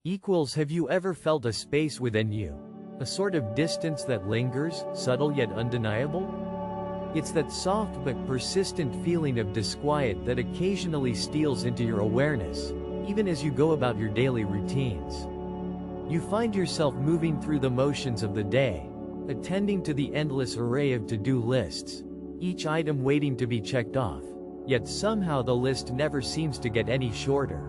Have you ever felt a space within you? A sort of distance that lingers, subtle yet undeniable? It's that soft but persistent feeling of disquiet that occasionally steals into your awareness, even as you go about your daily routines. You find yourself moving through the motions of the day, attending to the endless array of to-do lists, each item waiting to be checked off, yet somehow the list never seems to get any shorter.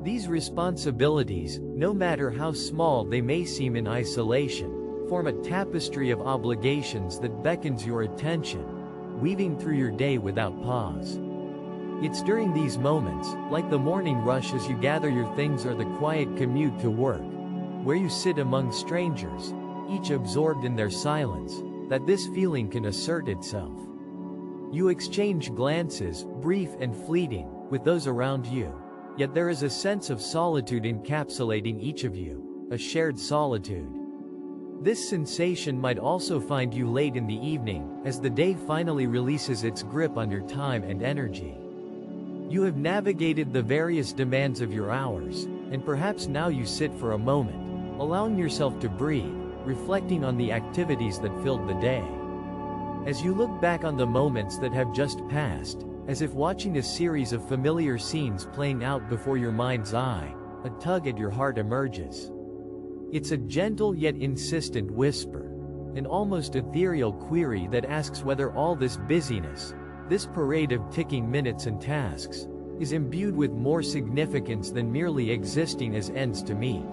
These responsibilities, no matter how small they may seem in isolation, form a tapestry of obligations that beckons your attention, weaving through your day without pause. It's during these moments, like the morning rush as you gather your things or the quiet commute to work, where you sit among strangers, each absorbed in their silence, that this feeling can assert itself. You exchange glances, brief and fleeting, with those around you. Yet there is a sense of solitude encapsulating each of you, a shared solitude. This sensation might also find you late in the evening, as the day finally releases its grip on your time and energy. You have navigated the various demands of your hours, and perhaps now you sit for a moment, allowing yourself to breathe, reflecting on the activities that filled the day. As you look back on the moments that have just passed, as if watching a series of familiar scenes playing out before your mind's eye, a tug at your heart emerges. It's a gentle yet insistent whisper, an almost ethereal query that asks whether all this busyness, this parade of ticking minutes and tasks, is imbued with more significance than merely existing as ends to meet.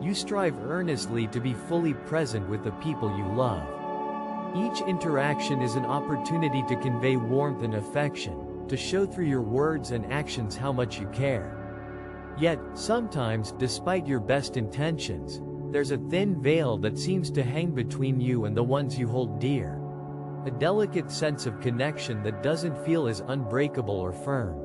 You strive earnestly to be fully present with the people you love. Each interaction is an opportunity to convey warmth and affection, to show through your words and actions how much you care. Yet, sometimes, despite your best intentions, there's a thin veil that seems to hang between you and the ones you hold dear. A delicate sense of connection that doesn't feel as unbreakable or firm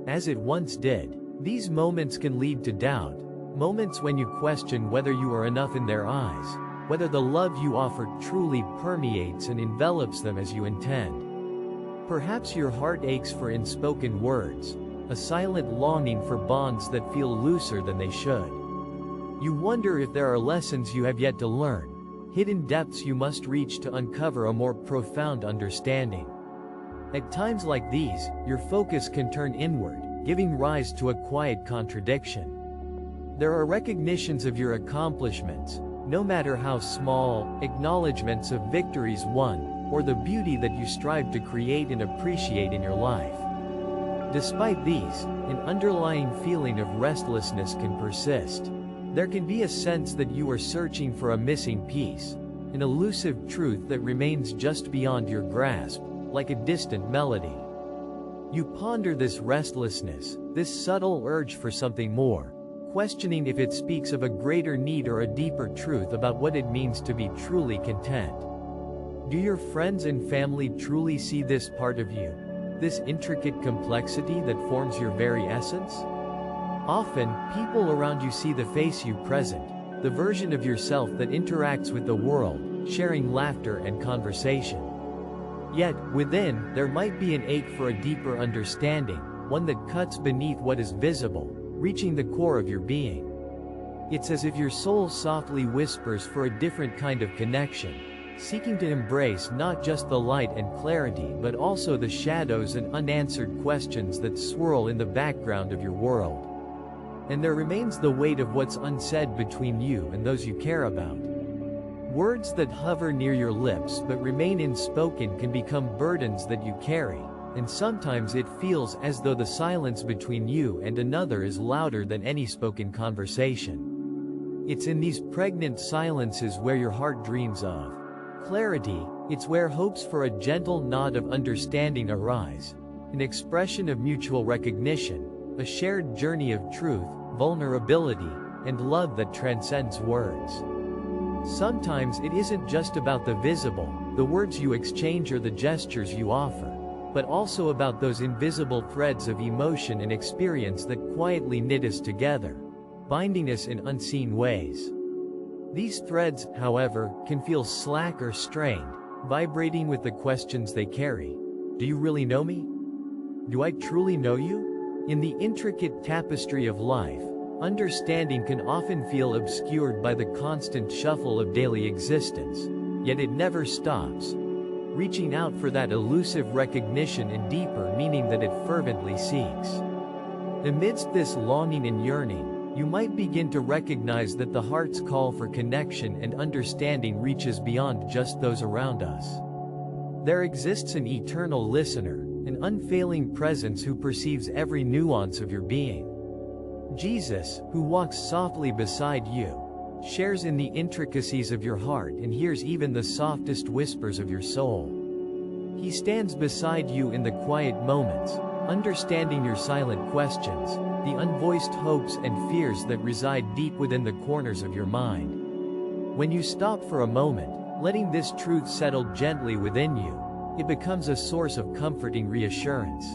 as it once did. These moments can lead to doubt, moments when you question whether you are enough in their eyes, whether the love you offer truly permeates and envelops them as you intend. Perhaps your heart aches for unspoken words, a silent longing for bonds that feel looser than they should. You wonder if there are lessons you have yet to learn, hidden depths you must reach to uncover a more profound understanding. At times like these, your focus can turn inward, giving rise to a quiet contradiction. There are recognitions of your accomplishments, no matter how small, acknowledgments of victories won, or the beauty that you strive to create and appreciate in your life. Despite these, an underlying feeling of restlessness can persist. There can be a sense that you are searching for a missing piece, an elusive truth that remains just beyond your grasp, like a distant melody. You ponder this restlessness, this subtle urge for something more, questioning if it speaks of a greater need or a deeper truth about what it means to be truly content. Do your friends and family truly see this part of you, this intricate complexity that forms your very essence? Often, people around you see the face you present, the version of yourself that interacts with the world, sharing laughter and conversation. Yet, within, there might be an ache for a deeper understanding, one that cuts beneath what is visible, reaching the core of your being. It's as if your soul softly whispers for a different kind of connection, seeking to embrace not just the light and clarity but also the shadows and unanswered questions that swirl in the background of your world. And there remains the weight of what's unsaid between you and those you care about. Words that hover near your lips but remain unspoken can become burdens that you carry, and sometimes it feels as though the silence between you and another is louder than any spoken conversation. It's in these pregnant silences where your heart dreams of clarity. It's where hopes for a gentle nod of understanding arise, an expression of mutual recognition, a shared journey of truth, vulnerability, and love that transcends words. Sometimes it isn't just about the visible, the words you exchange or the gestures you offer, but also about those invisible threads of emotion and experience that quietly knit us together, binding us in unseen ways. These threads, however, can feel slack or strained, vibrating with the questions they carry. Do you really know me? Do I truly know you? In the intricate tapestry of life, Understanding can often feel obscured by the constant shuffle of daily existence, yet it never stops, reaching out for that elusive recognition and deeper meaning that it fervently seeks. Amidst this longing and yearning, you might begin to recognize that the heart's call for connection and understanding reaches beyond just those around us. There exists an eternal listener, an unfailing presence who perceives every nuance of your being. Jesus, who walks softly beside you, shares in the intricacies of your heart and hears even the softest whispers of your soul. He stands beside you in the quiet moments, understanding your silent questions, the unvoiced hopes and fears that reside deep within the corners of your mind. When you stop for a moment, letting this truth settle gently within you, it becomes a source of comforting reassurance.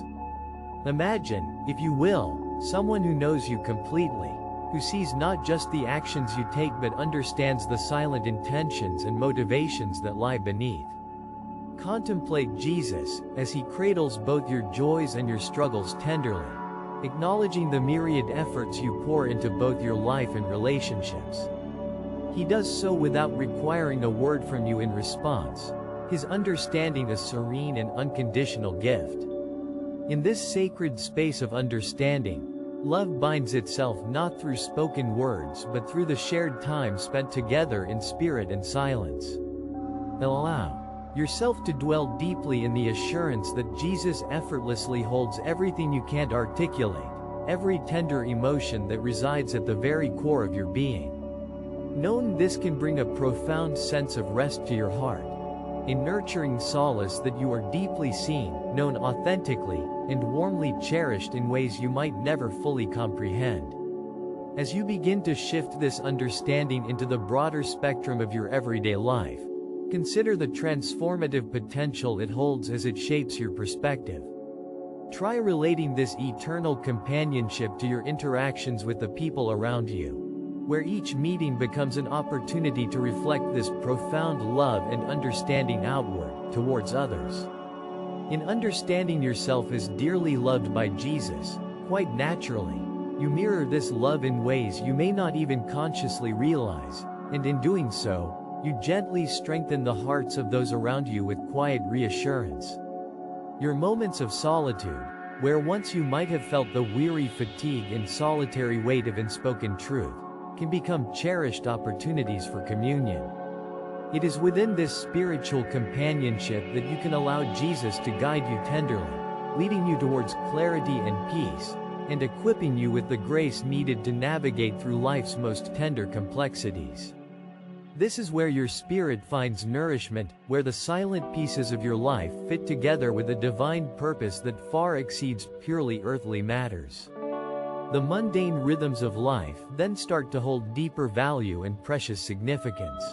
Imagine, if you will, someone who knows you completely, who sees not just the actions you take but understands the silent intentions and motivations that lie beneath. Contemplate Jesus, as he cradles both your joys and your struggles tenderly, acknowledging the myriad efforts you pour into both your life and relationships. He does so without requiring a word from you in response, his understanding a serene and unconditional gift. In this sacred space of understanding, love binds itself not through spoken words but through the shared time spent together in spirit and silence. Allow yourself to dwell deeply in the assurance that Jesus effortlessly holds everything you can't articulate, every tender emotion that resides at the very core of your being. Knowing this can bring a profound sense of rest to your heart, a nurturing solace that you are deeply seen, known authentically, and warmly cherished in ways you might never fully comprehend. As you begin to shift this understanding into the broader spectrum of your everyday life, consider the transformative potential it holds as it shapes your perspective. Try relating this eternal companionship to your interactions with the people around you, where each meeting becomes an opportunity to reflect this profound love and understanding outward, towards others. In understanding yourself as dearly loved by Jesus, quite naturally, you mirror this love in ways you may not even consciously realize, and in doing so, you gently strengthen the hearts of those around you with quiet reassurance. Your moments of solitude, where once you might have felt the weary fatigue and solitary weight of unspoken truth, can become cherished opportunities for communion. It is within this spiritual companionship that you can allow Jesus to guide you tenderly, leading you towards clarity and peace, and equipping you with the grace needed to navigate through life's most tender complexities. This is where your spirit finds nourishment, where the silent pieces of your life fit together with a divine purpose that far exceeds purely earthly matters. The mundane rhythms of life then start to hold deeper value and precious significance.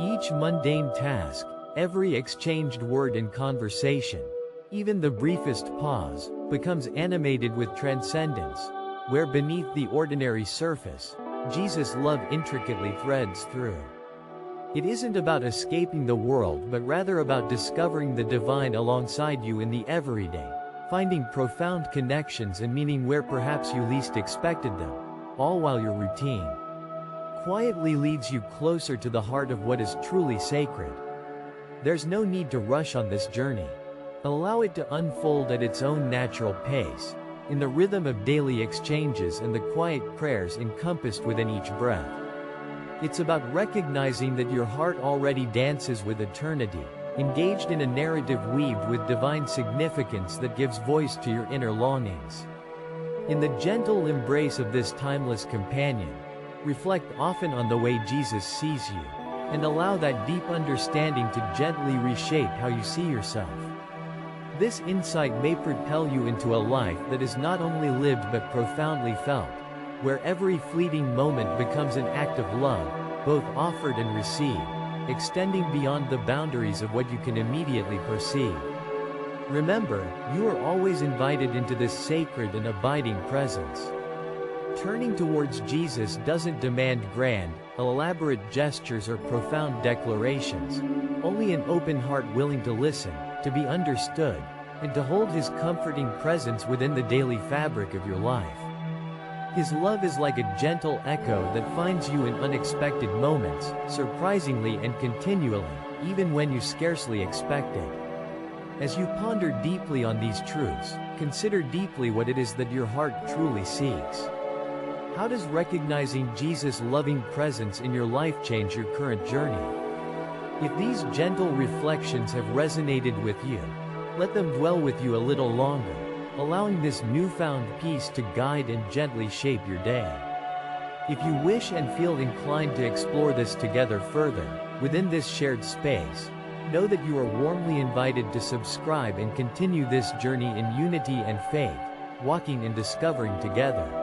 Each mundane task, every exchanged word and conversation, even the briefest pause, becomes animated with transcendence, where beneath the ordinary surface, Jesus' love intricately threads through. It isn't about escaping the world but rather about discovering the divine alongside you in the everyday, finding profound connections and meaning where perhaps you least expected them, all while your routine quietly leads you closer to the heart of what is truly sacred. There's no need to rush on this journey. Allow it to unfold at its own natural pace, in the rhythm of daily exchanges and the quiet prayers encompassed within each breath. It's about recognizing that your heart already dances with eternity, engaged in a narrative weaved with divine significance that gives voice to your inner longings. In the gentle embrace of this timeless companion, reflect often on the way Jesus sees you, and allow that deep understanding to gently reshape how you see yourself. This insight may propel you into a life that is not only lived but profoundly felt, where every fleeting moment becomes an act of love, both offered and received, extending beyond the boundaries of what you can immediately perceive. Remember, you are always invited into this sacred and abiding presence. Turning towards Jesus doesn't demand grand, elaborate gestures or profound declarations, only an open heart willing to listen, to be understood, and to hold his comforting presence within the daily fabric of your life. His love is like a gentle echo that finds you in unexpected moments, surprisingly and continually, even when you scarcely expect it. As you ponder deeply on these truths, consider deeply what it is that your heart truly seeks. How does recognizing Jesus' loving presence in your life change your current journey? If these gentle reflections have resonated with you, let them dwell with you a little longer, allowing this newfound peace to guide and gently shape your day. If you wish and feel inclined to explore this together further, within this shared space, know that you are warmly invited to subscribe and continue this journey in unity and faith, walking and discovering together.